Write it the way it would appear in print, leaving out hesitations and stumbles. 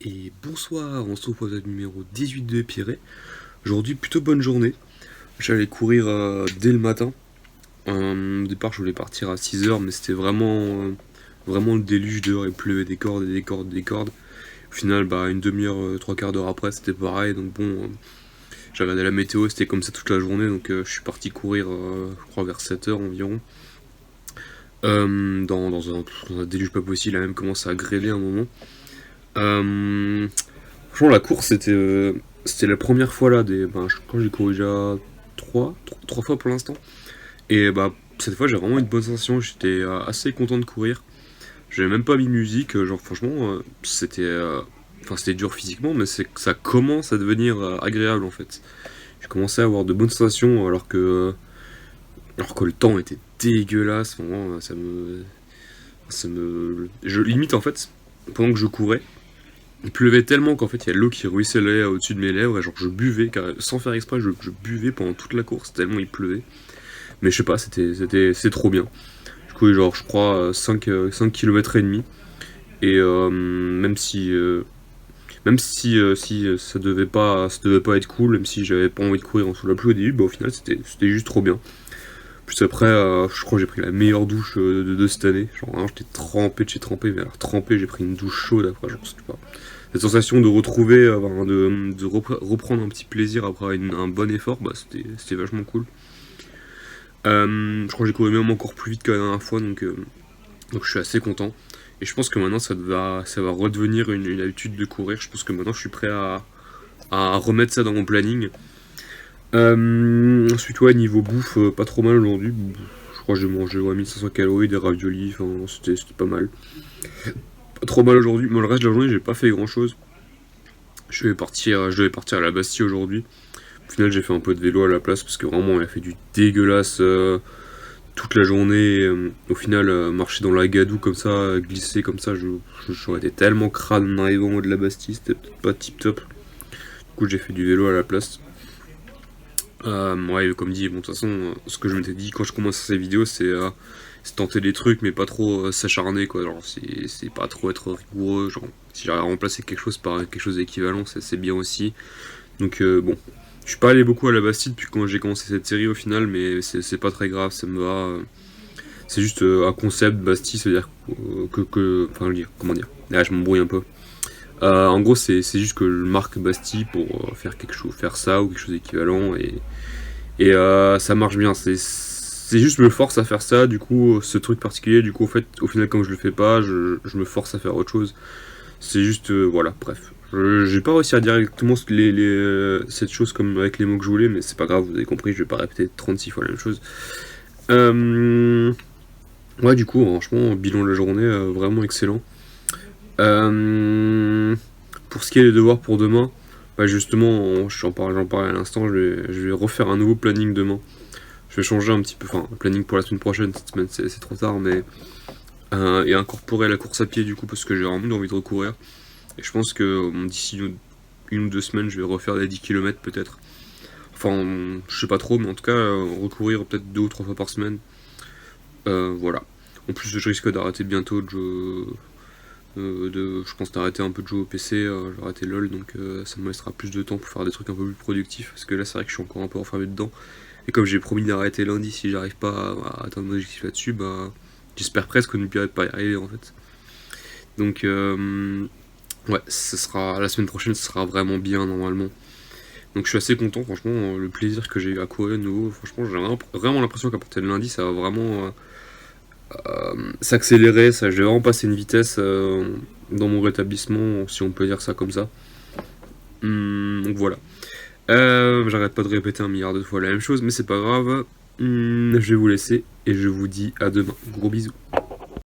Et bonsoir, on se retrouve pour le numéro 18 de Piré. Aujourd'hui, plutôt bonne journée. J'allais courir dès le matin. Au départ, je voulais partir à 6 heures, mais c'était vraiment le déluge dehors. Il pleuvait des cordes et des cordes et des cordes. Au final, une demi-heure, trois quarts d'heure après, c'était pareil. Donc bon, j'ai regardé la météo, c'était comme ça toute la journée. Donc je suis parti courir, je crois, vers 7 heures environ. Dans un déluge pas possible, il a même commencé à grêler un moment. Euh, Franchement, la course, c'était la première fois là. Quand j'ai couru déjà trois fois pour l'instant. Et cette fois, j'ai vraiment une bonne sensation. J'étais assez content de courir. J'avais même pas mis de musique. Genre, franchement, c'était dur physiquement, mais c'est que ça commence à devenir agréable en fait. J'ai commencé à avoir de bonnes sensations alors que le temps était dégueulasse. Vraiment, limite en fait, pendant que je courais. Il pleuvait tellement qu'en fait il y a l'eau qui ruisselait au-dessus de mes lèvres et genre je buvais, sans faire exprès, je buvais pendant toute la course tellement il pleuvait. Mais je sais pas, c'est trop bien. Du coup genre je crois 5 km et demi. Et si ça devait pas être cool, même si j'avais pas envie de courir en sous la pluie au début, au final c'était juste trop bien. Plus après, je crois que j'ai pris la meilleure douche de cette année. Genre vraiment, j'étais trempé de chez trempé, mais alors trempé, j'ai pris une douche chaude après, genre sais pas. Cette sensation de retrouver, reprendre un petit plaisir après un bon effort, c'était vachement cool. Je crois que j'ai couru même encore plus vite que la dernière fois, donc je suis assez content. Et je pense que maintenant ça va redevenir une habitude de courir. Je pense que maintenant je suis prêt à remettre ça dans mon planning. Ensuite, ouais, niveau bouffe, pas trop mal aujourd'hui. Je crois que j'ai mangé 1500 calories, des raviolis, enfin c'était pas mal. Pas trop mal aujourd'hui, mais le reste de la journée j'ai pas fait grand chose. Je devais partir à la Bastille aujourd'hui. Au final, j'ai fait un peu de vélo à la place parce que vraiment, il a fait du dégueulasse toute la journée. Au final, marcher dans la gadoue comme ça, glisser comme ça, j'aurais été tellement crade en arrivant au haut de la Bastille, c'était peut-être pas tip top. Du coup, j'ai fait du vélo à la place. Ouais, comme dit, bon, de toute façon, ce que je m'étais dit quand je commençais ces vidéos, c'est tenter des trucs, mais pas trop s'acharner, quoi. Genre, c'est pas trop être rigoureux. Genre, si j'arrive à remplacer quelque chose par quelque chose d'équivalent, c'est bien aussi. Donc, bon, je suis pas allé beaucoup à la Bastille depuis quand j'ai commencé cette série au final, mais c'est pas très grave, ça me va. C'est juste un concept Bastille, c'est-à-dire enfin, comment dire. Là, je m'embrouille un peu. En gros, c'est juste que je marque Bastille pour faire quelque chose, faire ça ou quelque chose d'équivalent et ça marche bien. C'est juste je me force à faire ça. Du coup, ce truc particulier, du coup, en fait, au final, comme je le fais pas, je me force à faire autre chose. C'est juste, voilà, bref. J'ai pas réussi à dire exactement cette chose comme avec les mots que je voulais, mais c'est pas grave, vous avez compris, je vais pas répéter 36 fois la même chose. Euh, ouais, du coup, franchement, bilan de la journée, vraiment excellent. Euh, pour ce qui est des devoirs pour demain, justement, j'en parlais à l'instant, je vais refaire un nouveau planning demain. Je vais changer un petit peu, enfin, le planning pour la semaine prochaine, cette semaine c'est trop tard, mais et incorporer la course à pied du coup, parce que j'ai vraiment envie de recourir. Et je pense que d'ici une ou deux semaines, je vais refaire les 10 km peut-être. Enfin, je sais pas trop, mais en tout cas, recourir peut-être deux ou trois fois par semaine. Voilà. En plus, je risque d'arrêter bientôt je pense d'arrêter un peu de jouer au PC, j'ai arrêté LOL, donc ça me laissera plus de temps pour faire des trucs un peu plus productifs, parce que là c'est vrai que je suis encore un peu enfermé dedans. Et comme j'ai promis d'arrêter lundi, si j'arrive pas à atteindre mon objectif là-dessus, j'espère presque ne plus pas y arriver en fait. Donc ouais, la semaine prochaine, ce sera vraiment bien normalement. Donc je suis assez content, franchement, le plaisir que j'ai eu à courir de nouveau, franchement j'ai vraiment l'impression qu'à partir de lundi, ça va vraiment s'accélérer, je vais vraiment passer une vitesse dans mon rétablissement, si on peut dire ça comme ça. Donc voilà. J'arrête pas de répéter un milliard de fois la même chose, mais c'est pas grave. Je vais vous laisser et je vous dis à demain. Gros bisous.